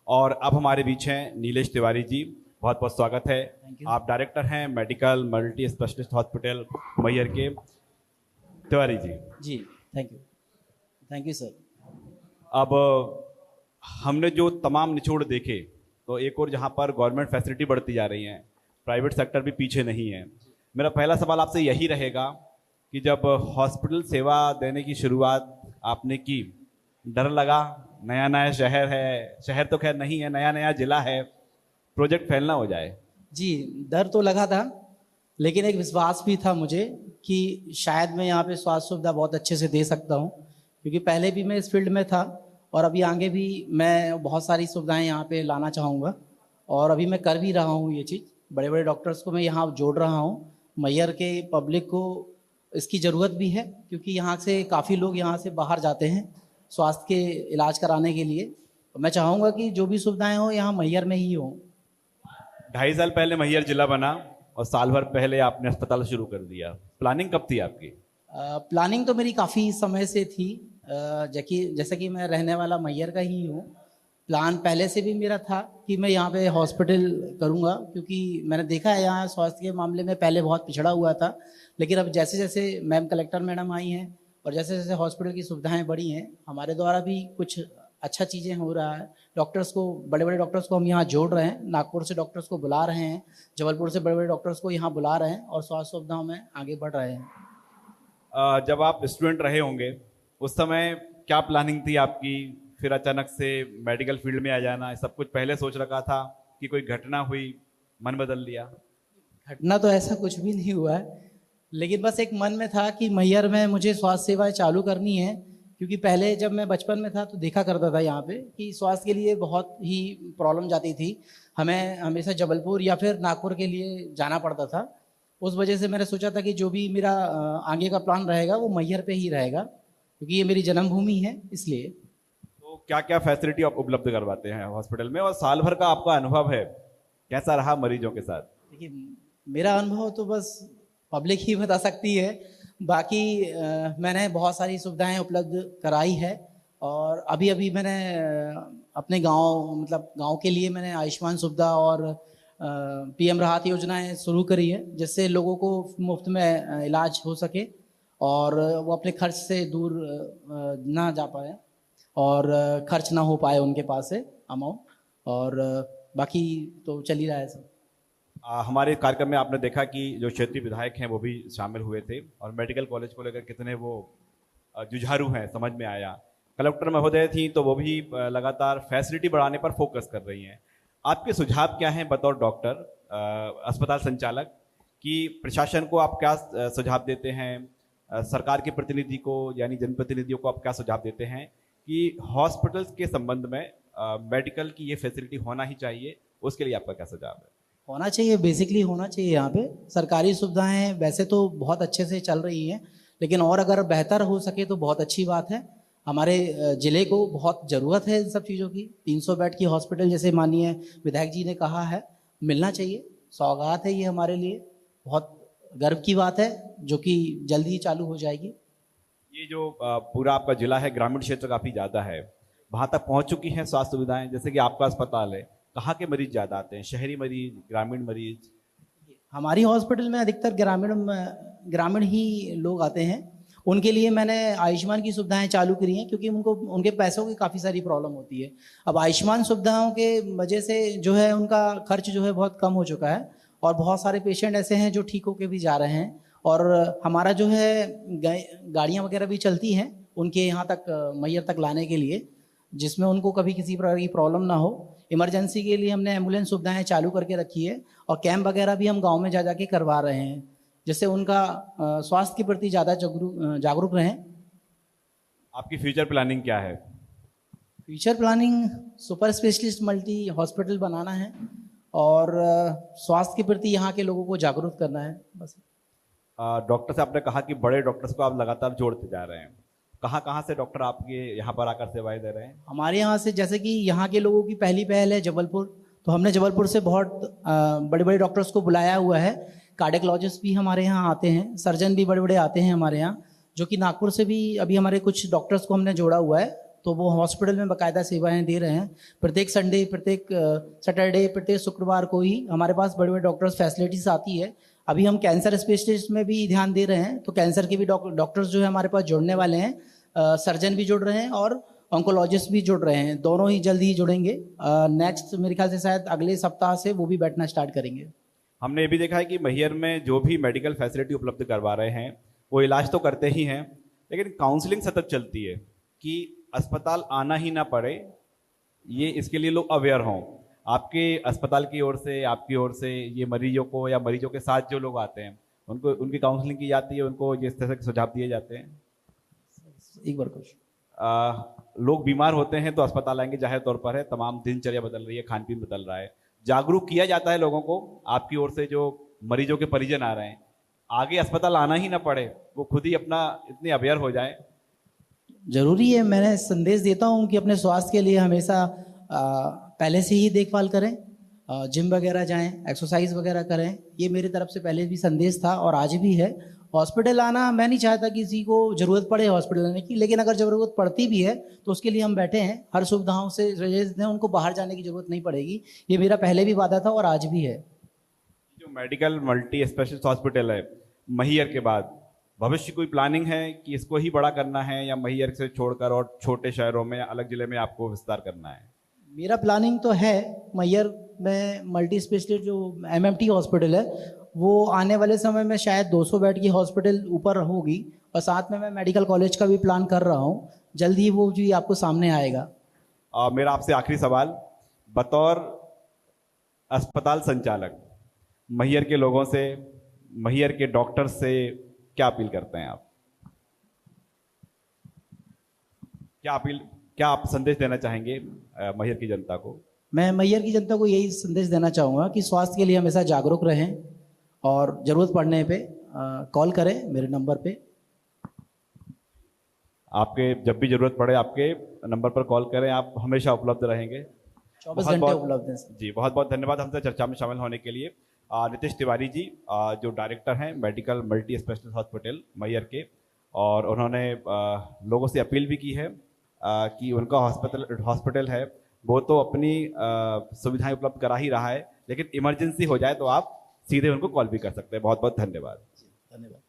और अब हमारे बीच हैं नीलेश तिवारी जी। बहुत बहुत स्वागत है। आप डायरेक्टर हैं medical multi specialist hospital Maihar के। तिवारी जी, जी, थैंक यू सर। अब हमने जो तमाम निचोड़ देखे, तो एक और जहां पर गवर्नमेंट फैसिलिटी बढ़ती जा रही है, प्राइवेट सेक्टर भी पीछे नहीं है। मेरा पहला सवाल आपसे यही रहेगा कि जब हॉस्पिटल सेवा देने की शुरुआत आपने की, डर लगा? नया नया शहर है, शहर तो खैर नहीं है, नया नया जिला है, प्रोजेक्ट फैलना हो जाए। जी, डर तो लगा था, लेकिन एक विश्वास भी था मुझे कि शायद मैं यहाँ पे स्वास्थ्य सुविधा बहुत अच्छे से दे सकता हूँ, क्योंकि पहले भी मैं इस फील्ड में था और अभी आगे भी मैं बहुत सारी सुविधाएं यहाँ पे लाना चाहूँगा। और अभी मैं कर भी रहा हूँ ये चीज़। बड़े बड़े डॉक्टर्स को मैं यहाँ जोड़ रहा हूँ। मैहर के पब्लिक को इसकी ज़रूरत भी है, क्योंकि यहाँ से काफ़ी लोग यहाँ से बाहर जाते हैं स्वास्थ्य के इलाज कराने के लिए। तो मैं चाहूँगा कि जो भी सुविधाएं हो यहाँ मैहर में ही हो। 2.5 साल पहले मैहर जिला बना और साल भर पहले आपने अस्पताल शुरू कर दिया। प्लानिंग कब थी आपकी? प्लानिंग तो मेरी काफ़ी समय से थी। जैसे कि मैं रहने वाला मैहर का ही हूँ। प्लान पहले से भी मेरा था कि मैं यहाँ पे हॉस्पिटल करूँगा, क्योंकि मैंने देखा है यहाँ स्वास्थ्य के मामले में पहले बहुत पिछड़ा हुआ था। लेकिन अब जैसे जैसे मैम कलेक्टर मैडम आई हैं और जैसे जैसे हॉस्पिटल की सुविधाएं बढ़ी हैं, हमारे द्वारा भी कुछ अच्छा चीज़ें हो रहा है। डॉक्टर्स को, बड़े बड़े डॉक्टर्स को हम यहाँ जोड़ रहे हैं। नागपुर से डॉक्टर्स को बुला रहे हैं, जबलपुर से बड़े बड़े डॉक्टर्स को यहाँ बुला रहे हैं और स्वास्थ्य सुविधाओं में आगे बढ़ रहे हैं। जब आप स्टूडेंट रहे होंगे उस समय क्या प्लानिंग थी आपकी? फिर अचानक से मेडिकल फील्ड में आ जाना, सब कुछ पहले सोच रखा था कि कोई घटना हुई, मन बदल लिया? घटना तो ऐसा कुछ भी नहीं हुआ है, लेकिन बस एक मन में था कि मैहर में मुझे स्वास्थ्य सेवाएं चालू करनी है। क्योंकि पहले जब मैं बचपन में था तो देखा करता था यहाँ पे कि स्वास्थ्य के लिए बहुत ही प्रॉब्लम जाती थी। हमें हमेशा जबलपुर या फिर नागपुर के लिए जाना पड़ता था। उस वजह से मैंने सोचा था कि जो भी मेरा आगे का प्लान रहेगा वो मैहर पे ही रहेगा, क्योंकि ये मेरी जन्मभूमि है इसलिए। तो क्या क्या फैसिलिटी आप उपलब्ध करवाते हैं हॉस्पिटल में, और साल भर का आपका अनुभव है, कैसा रहा मरीजों के साथ? देखिए, मेरा अनुभव तो बस पब्लिक ही बता सकती है। बाकी मैंने बहुत सारी सुविधाएं उपलब्ध कराई है। और अभी अभी मैंने अपने गांव, मतलब गांव के लिए मैंने आयुष्मान सुविधा और पीएम राहत योजनाएं शुरू करी है, जिससे लोगों को मुफ्त में इलाज हो सके और वो अपने खर्च से दूर ना जा पाए और खर्च ना हो पाए उनके पास से अमाउंट। और बाकी तो चल ही रहा है सब। हमारे कार्यक्रम में आपने देखा कि जो क्षेत्रीय विधायक हैं वो भी शामिल हुए थे, और मेडिकल कॉलेज को लेकर कितने वो जुझारू हैं, समझ में आया। कलेक्टर महोदय थी तो वो भी लगातार फैसिलिटी बढ़ाने पर फोकस कर रही हैं। आपके सुझाव क्या हैं बतौर डॉक्टर, अस्पताल संचालक, कि प्रशासन को आप क्या सुझाव देते हैं, सरकार के प्रतिनिधि को यानी जनप्रतिनिधियों को आप क्या सुझाव देते हैं कि हॉस्पिटल्स के संबंध में मेडिकल की ये फैसिलिटी होना ही चाहिए, उसके लिए आपका क्या सुझाव है? होना चाहिए, बेसिकली होना चाहिए। यहाँ पे सरकारी सुविधाएं वैसे तो बहुत अच्छे से चल रही हैं, लेकिन और अगर बेहतर हो सके तो बहुत अच्छी बात है। हमारे ज़िले को बहुत ज़रूरत है इन सब चीज़ों की। 300 बेड की हॉस्पिटल जैसे माननीय विधायक जी ने कहा है, मिलना चाहिए। सौगात है ये हमारे लिए, बहुत गर्व की बात है, जो कि जल्दी ही चालू हो जाएगी। ये जो पूरा आपका जिला है, ग्रामीण क्षेत्र काफ़ी ज़्यादा है, वहाँ तक पहुँच चुकी हैं स्वास्थ्य सुविधाएं? जैसे कि आपका अस्पताल है, कहाँ के मरीज ज़्यादा आते हैं, शहरी मरीज, ग्रामीण मरीज? हमारी हॉस्पिटल में अधिकतर ग्रामीण ही लोग आते हैं। उनके लिए मैंने आयुष्मान की सुविधाएं चालू करी हैं, क्योंकि उनको उनके पैसों की काफ़ी सारी प्रॉब्लम होती है। अब आयुष्मान सुविधाओं के वजह से जो है उनका खर्च जो है बहुत कम हो चुका है, और बहुत सारे पेशेंट ऐसे हैं जो ठीक होके भी जा रहे हैं। और हमारा जो है गाड़ियाँ वगैरह भी चलती हैं उनके यहाँ तक, मैहर तक लाने के लिए, जिसमें उनको कभी किसी प्रकार की प्रॉब्लम ना हो। इमरजेंसी के लिए हमने एम्बुलेंस सुविधाएं चालू करके रखी है, और कैंप वगैरह भी हम गांव में जा के करवा रहे हैं, जिससे उनका स्वास्थ्य के प्रति ज़्यादा जागरूक रहें। आपकी फ्यूचर प्लानिंग क्या है? Future planning super specialist multi hospital बनाना है और स्वास्थ्य के प्रति यहाँ के लोगों को जागरूक करना है, बस। डॉक्टर से आपने कहा कि बड़े डॉक्टर्स को आप लगातार जोड़ते जा रहे हैं, कहाँ कहाँ से डॉक्टर आपके यहाँ पर आकर सेवाएं दे रहे हैं? हमारे यहाँ से, जैसे कि यहाँ के लोगों की पहली पहल है जबलपुर, तो हमने जबलपुर से बहुत बड़े बड़े डॉक्टर्स को बुलाया हुआ है। कार्डियोलॉजिस्ट भी हमारे यहाँ आते हैं, सर्जन भी बड़े बड़े आते हैं हमारे यहाँ, जो कि नागपुर से भी अभी हमारे कुछ डॉक्टर्स को हमने जोड़ा हुआ है तो वो हॉस्पिटल में बाकायदा सेवाएं दे रहे हैं। प्रत्येक संडे, प्रत्येक सैटरडे, प्रत्येक शुक्रवार को ही हमारे पास बड़े बड़े डॉक्टर्स फैसिलिटीज आती है। अभी हम कैंसर स्पेशलिस्ट में भी ध्यान दे रहे हैं, तो कैंसर के भी डॉक्टर्स जो है हमारे पास जुड़ने वाले हैं। सर्जन भी जुड़ रहे हैं और ऑन्कोलॉजिस्ट भी जुड़ रहे हैं, दोनों ही जल्द ही जुड़ेंगे। नेक्स्ट मेरे ख्याल से शायद अगले सप्ताह से वो भी बैठना स्टार्ट करेंगे। हमने ये भी देखा है कि मैहर में जो भी मेडिकल फैसिलिटी उपलब्ध करवा रहे हैं वो इलाज तो करते ही हैं, लेकिन काउंसलिंग सतत चलती है कि अस्पताल आना ही ना पड़े, ये इसके लिए लोग अवेयर हों। आपके अस्पताल की ओर से, आपकी ओर से ये मरीजों को या मरीजों के साथ जो लोग आते हैं उनको उनकी काउंसलिंग की जाती है, उनको जिस तरह के सुझाव दिए जाते हैं। एक बार कुछ लोग बीमार होते हैं तो अस्पताल आएंगे, जाहिर तौर पर है, तमाम दिनचर्या बदल रही है, खान पीन बदल रहा है, जागरूक किया जाता है लोगों को आपकी ओर से। जो मरीजों के परिजन आ रहे हैं, आगे अस्पताल आना ही ना पड़े, वो खुद ही अपना इतने अवेयर हो जाए। जरूरी है, मैंने संदेश देता हूँ कि अपने स्वास्थ्य के लिए हमेशा पहले से ही देखभाल करें, जिम वगैरह जाएं, एक्सरसाइज वगैरह करें। ये मेरी तरफ से पहले भी संदेश था और आज भी है। हॉस्पिटल आना, मैं नहीं चाहता किसी को ज़रूरत पड़े हॉस्पिटल आने की, लेकिन अगर ज़रूरत पड़ती भी है तो उसके लिए हम बैठे हैं, हर सुविधाओं से दें, उनको बाहर जाने की ज़रूरत नहीं पड़ेगी। ये मेरा पहले भी वादा था और आज भी है। जो मेडिकल मल्टी स्पेशलिस्ट हॉस्पिटल है मैहर के बाद, भविष्य कोई प्लानिंग है कि इसको ही बड़ा करना है या मैहर से छोड़कर और छोटे शहरों में या अलग जिले में आपको विस्तार करना है? मेरा प्लानिंग तो है, मैहर में मल्टी स्पेशलिस्ट जो एमएमटी हॉस्पिटल है वो आने वाले समय में शायद 200 बेड की हॉस्पिटल ऊपर होगी, और साथ में मैं मेडिकल कॉलेज का भी प्लान कर रहा हूँ, जल्द ही वो भी आपको सामने आएगा। मेरा आपसे आखिरी सवाल, बतौर अस्पताल संचालक मैहर के लोगों से, मैहर के डॉक्टर से क्या अपील करते हैं आप? क्या आप संदेश देना चाहेंगे मैहर की जनता को? मैं मैहर की जनता को यही संदेश देना चाहूँगा कि स्वास्थ्य के लिए हमेशा जागरूक रहें और ज़रूरत पड़ने पे कॉल करें मेरे नंबर पे। आपके जब भी ज़रूरत पड़े आपके नंबर पर कॉल करें, आप हमेशा उपलब्ध रहेंगे। 24 घंटे उपलब्ध हैं जी, बहुत बहुत धन्यवाद हमसे चर्चा में शामिल होने के लिए। नितिश तिवारी जी जो डायरेक्टर हैं medical multi specialist hospital Maihar के, और उन्होंने लोगों से अपील भी की है कि उनका हॉस्पिटल है वो तो अपनी सुविधाएं उपलब्ध करा ही रहा है, लेकिन इमरजेंसी हो जाए तो आप सीधे उनको कॉल भी कर सकते हैं। बहुत बहुत धन्यवाद। धन्यवाद।